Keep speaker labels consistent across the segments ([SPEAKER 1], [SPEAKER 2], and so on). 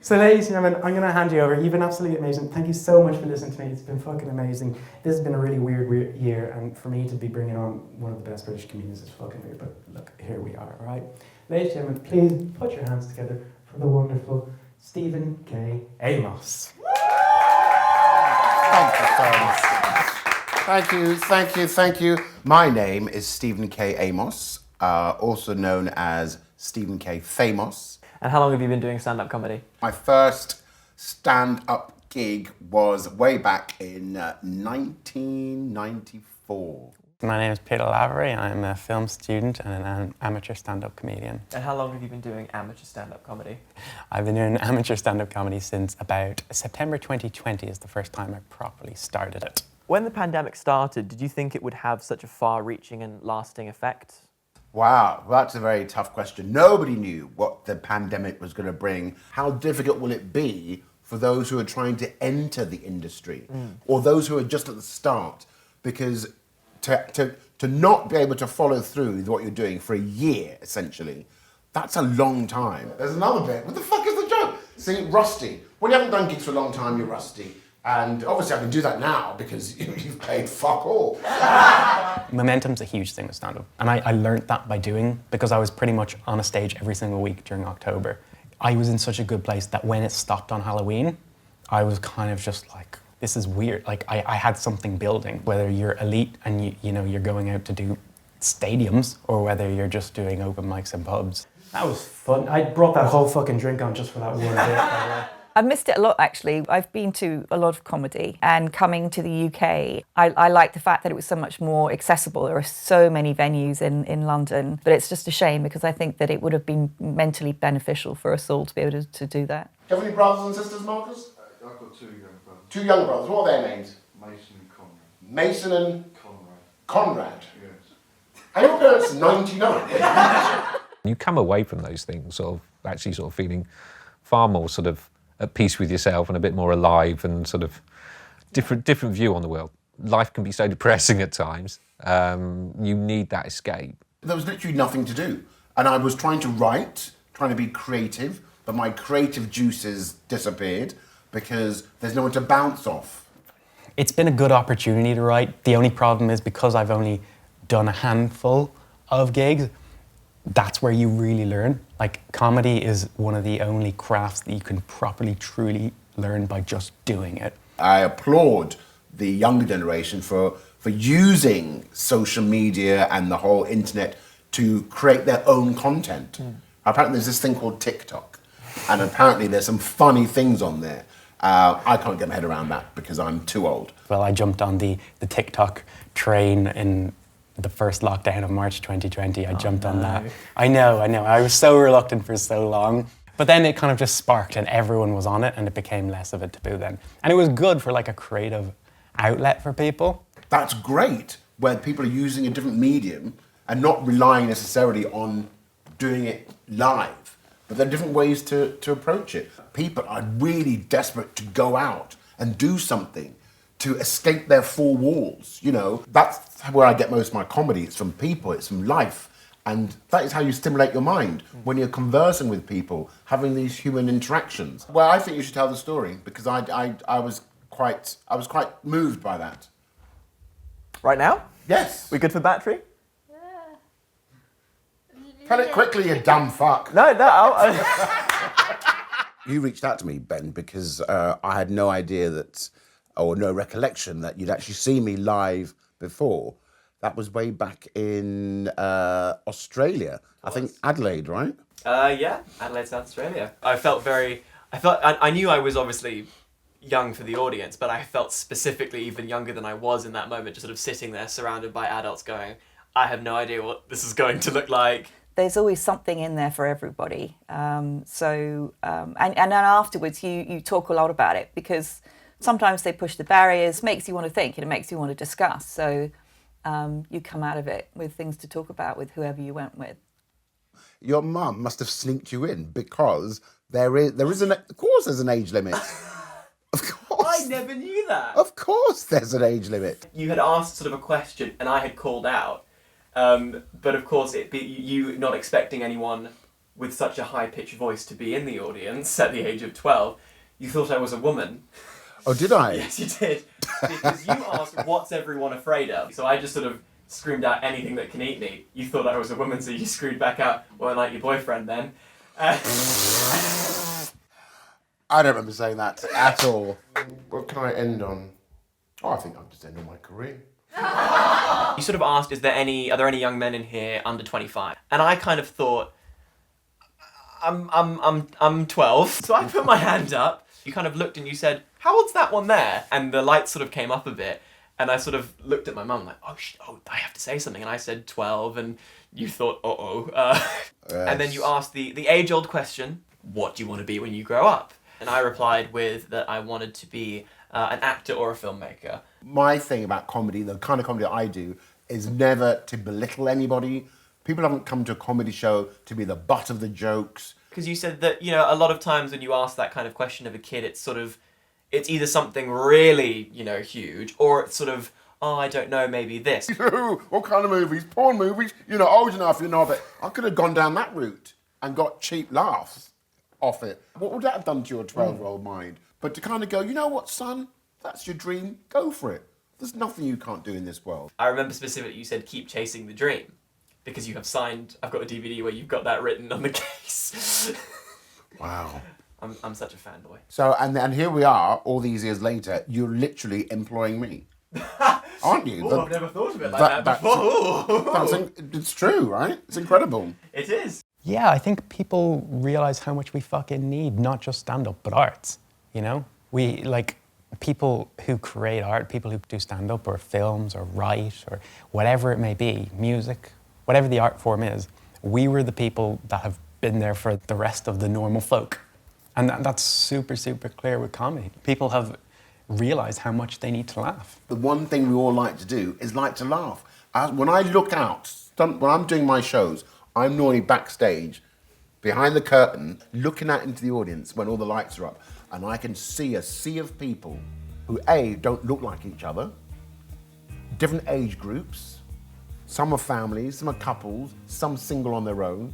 [SPEAKER 1] So ladies and gentlemen, I'm going to hand you over. You've been absolutely amazing. Thank you so much for listening to me. It's been fucking amazing. This has been a really weird year, and for me to be bringing on one of the best British comedians is fucking weird, but look, here we are, all right? Ladies and gentlemen, please put your hands together for the wonderful Stephen K. Amos.
[SPEAKER 2] Thank you, Thomas. Thank you. My name is Stephen K. Amos, also known as Stephen K. Famous.
[SPEAKER 3] And how long have you been doing stand-up comedy?
[SPEAKER 2] My first stand-up gig was way back in 1994.
[SPEAKER 4] My name is Peter Lavery. I'm a film student and an amateur stand-up comedian.
[SPEAKER 3] And how long have you been doing amateur stand-up comedy?
[SPEAKER 4] I've been doing amateur stand-up comedy since about September 2020 is the first time I properly started it.
[SPEAKER 3] When the pandemic started, did you think it would have such a far-reaching and lasting effect?
[SPEAKER 2] Wow, that's a very tough question. Nobody knew what the pandemic was going to bring. How difficult will it be for those who are trying to enter the industry or those who are just at the start? Because to not be able to follow through with what you're doing for a year, essentially, that's a long time. There's another bit. What the fuck is the joke? See, rusty. When you haven't done gigs for a long time, you're rusty. And obviously I can do that now because you've paid fuck all.
[SPEAKER 4] Momentum's a huge thing with stand-up. And I learned that by doing, because I was pretty much on a stage every single week during October. I was in such a good place that when it stopped on Halloween, I was kind of just like, this is weird. Like I had something building, whether you're elite and you're going out to do stadiums or whether you're just doing open mics and pubs.
[SPEAKER 1] That was fun. I brought that whole fucking drink on just for that one bit, by the way.
[SPEAKER 5] I've missed it a lot, actually. I've been to a lot of comedy, and coming to the UK, I like the fact that it was so much more accessible. There are so many venues in London, but it's just a shame because I think that it would have been mentally beneficial for us all to be able to do that.
[SPEAKER 2] Do you have any brothers and sisters, Marcus?
[SPEAKER 6] I've got two young brothers.
[SPEAKER 2] Two young brothers. What are their names?
[SPEAKER 6] Mason and Conrad.
[SPEAKER 2] Mason and Conrad.
[SPEAKER 6] Yes.
[SPEAKER 2] And your parents 99.
[SPEAKER 7] You come away from those things sort of actually sort of feeling far more sort of at peace with yourself and a bit more alive and sort of different view on the world. Life can be so depressing at times. You need that escape.
[SPEAKER 2] There was literally nothing to do. And I was trying to write, trying to be creative, but my creative juices disappeared because there's no one to bounce off.
[SPEAKER 4] It's been a good opportunity to write. The only problem is because I've only done a handful of gigs, that's where you really learn. Like, comedy is one of the only crafts that you can properly, truly learn by just doing it.
[SPEAKER 2] I applaud the younger generation for using social media and the whole internet to create their own content. Apparently there's this thing called TikTok, and apparently there's some funny things on there. I can't get my head around that because I'm too old.
[SPEAKER 4] Well, I jumped on the TikTok train in the first lockdown of March 2020. I jumped on that. I know. I was so reluctant for so long. But then it kind of just sparked and everyone was on it and it became less of a taboo then. And it was good for like a creative outlet for people.
[SPEAKER 2] That's great, where people are using a different medium and not relying necessarily on doing it live. But there are different ways to approach it. People are really desperate to go out and do something to escape their four walls, you know. That's where I get most of my comedy. It's from people, it's from life. And that is how you stimulate your mind, when you're conversing with people, having these human interactions. Well, I think you should tell the story because I was quite moved by that.
[SPEAKER 3] Right now?
[SPEAKER 2] Yes.
[SPEAKER 3] We good for battery?
[SPEAKER 2] Tell it quickly, you dumb fuck.
[SPEAKER 3] No.
[SPEAKER 2] You reached out to me, Ben, because I had no idea that, or no recollection that you'd actually seen me live before. That was way back in Australia. I think Adelaide, right?
[SPEAKER 3] Yeah, Adelaide, South Australia. I knew I was obviously young for the audience, but I felt specifically even younger than I was in that moment, just sort of sitting there surrounded by adults going, I have no idea what this is going to look like.
[SPEAKER 5] There's always something in there for everybody. And then afterwards you talk a lot about it because sometimes they push the barriers, makes you want to think and it makes you want to discuss. So you come out of it with things to talk about with whoever you went with.
[SPEAKER 2] Your mum must have sneaked you in because there is of course there's an age limit. Of course.
[SPEAKER 3] I never knew that.
[SPEAKER 2] Of course there's an age limit.
[SPEAKER 3] You had asked sort of a question and I had called out. But of course, you not expecting anyone with such a high-pitched voice to be in the audience at the age of 12, you thought I was a woman.
[SPEAKER 2] Oh, did I?
[SPEAKER 3] Yes, you did. Because you asked, what's everyone afraid of? So I just sort of screamed out anything that can eat me. You thought I was a woman, so you screamed back out, well, like your boyfriend then.
[SPEAKER 2] I don't remember saying that at all. What can I end on? Oh, I think I'll just end on my career.
[SPEAKER 3] You sort of asked, are there any young men in here under 25? And I kind of thought, I'm 12. So I put my hand up. You kind of looked and you said, how old's that one there? And the lights sort of came up a bit. And I sort of looked at my mum like, oh, I have to say something. And I said 12, and you thought, And then you asked the age-old question, what do you want to be when you grow up? And I replied with that I wanted to be an actor or a filmmaker.
[SPEAKER 2] My thing about comedy, the kind of comedy that I do, is never to belittle anybody. People haven't come to a comedy show to be the butt of the jokes.
[SPEAKER 3] Because you said that, you know, a lot of times when you ask that kind of question of a kid, it's either something really, you know, huge, or it's sort of, oh, I don't know, maybe this.
[SPEAKER 2] What kind of movies? Porn movies? You're not old enough, you know, but I could have gone down that route and got cheap laughs off it. What would that have done to your 12-year-old mind? But to kind of go, you know what, son? That's your dream. Go for it. There's nothing you can't do in this world.
[SPEAKER 3] I remember specifically you said, keep chasing the dream. Because you have signed, I've got a DVD where you've got that written on the case.
[SPEAKER 2] Wow.
[SPEAKER 3] I'm such a fanboy.
[SPEAKER 2] So, and here we are, all these years later, you're literally employing me. Aren't you?
[SPEAKER 3] I've never thought of it like that before.
[SPEAKER 2] It's true, right? It's incredible.
[SPEAKER 3] It is.
[SPEAKER 4] Yeah, I think people realize how much we fucking need, not just stand-up, but arts, you know? We, like, people who create art, people who do stand-up or films or write or whatever it may be, music, whatever the art form is, we were the people that have been there for the rest of the normal folk. And that's super, super clear with comedy. People have realized how much they need to laugh.
[SPEAKER 2] The one thing we all like to do is like to laugh. When I look out, when I'm doing my shows, I'm normally backstage, behind the curtain, looking out into the audience when all the lights are up, and I can see a sea of people who, A, don't look like each other, different age groups, some are families, some are couples, some single on their own,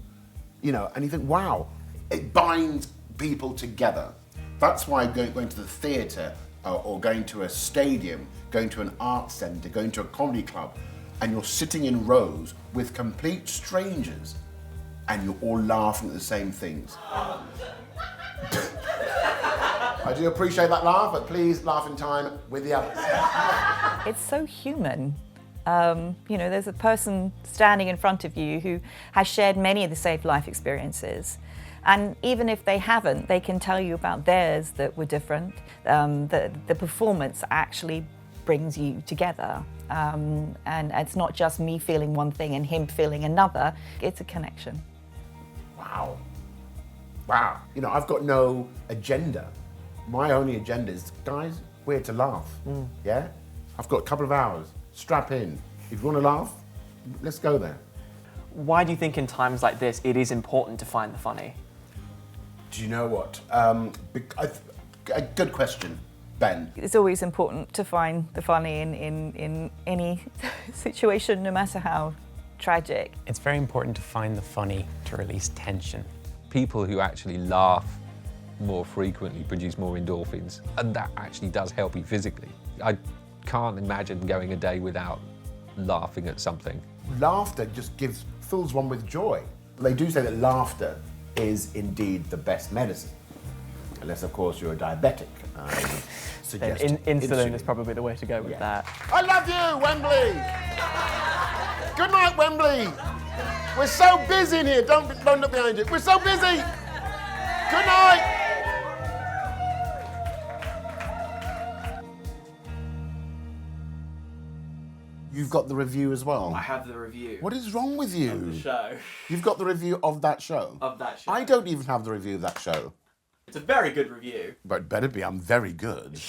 [SPEAKER 2] you know, and you think, wow, it binds people together. That's why going to the theatre or going to a stadium, going to an art centre, going to a comedy club, and you're sitting in rows with complete strangers and you're all laughing at the same things. I do appreciate that laugh, but please laugh in time with the others.
[SPEAKER 5] It's so human. You know, there's a person standing in front of you who has shared many of the same life experiences. And even if they haven't, they can tell you about theirs that were different. The performance actually brings you together. And it's not just me feeling one thing and him feeling another. It's a connection.
[SPEAKER 2] Wow. Wow. You know, I've got no agenda. My only agenda is, guys, we're to laugh. Yeah? I've got a couple of hours. Strap in. If you want to laugh, let's go there.
[SPEAKER 3] Why do you think in times like this it is important to find the funny?
[SPEAKER 2] Do you know what? A good question, Ben.
[SPEAKER 5] It's always important to find the funny in any situation, no matter how tragic.
[SPEAKER 4] It's very important to find the funny to release tension.
[SPEAKER 7] People who actually laugh more frequently produce more endorphins, and that actually does help you physically. I can't imagine going a day without laughing at something.
[SPEAKER 2] Laughter just fills one with joy. They do say that laughter is indeed the best medicine. Unless, of course, you're a diabetic. I would suggest
[SPEAKER 3] Insulin is probably the way to go with that.
[SPEAKER 2] I love you, Wembley! Good night, Wembley! We're so busy in here. Don't look behind you. We're so busy! Good night! You've got the review as well.
[SPEAKER 3] I have the review.
[SPEAKER 2] What is wrong with you?
[SPEAKER 3] Of the show.
[SPEAKER 2] You've got the review of that show?
[SPEAKER 3] Of that show.
[SPEAKER 2] I don't even have the review of that show.
[SPEAKER 3] It's a very good review.
[SPEAKER 2] But it better be, I'm very good.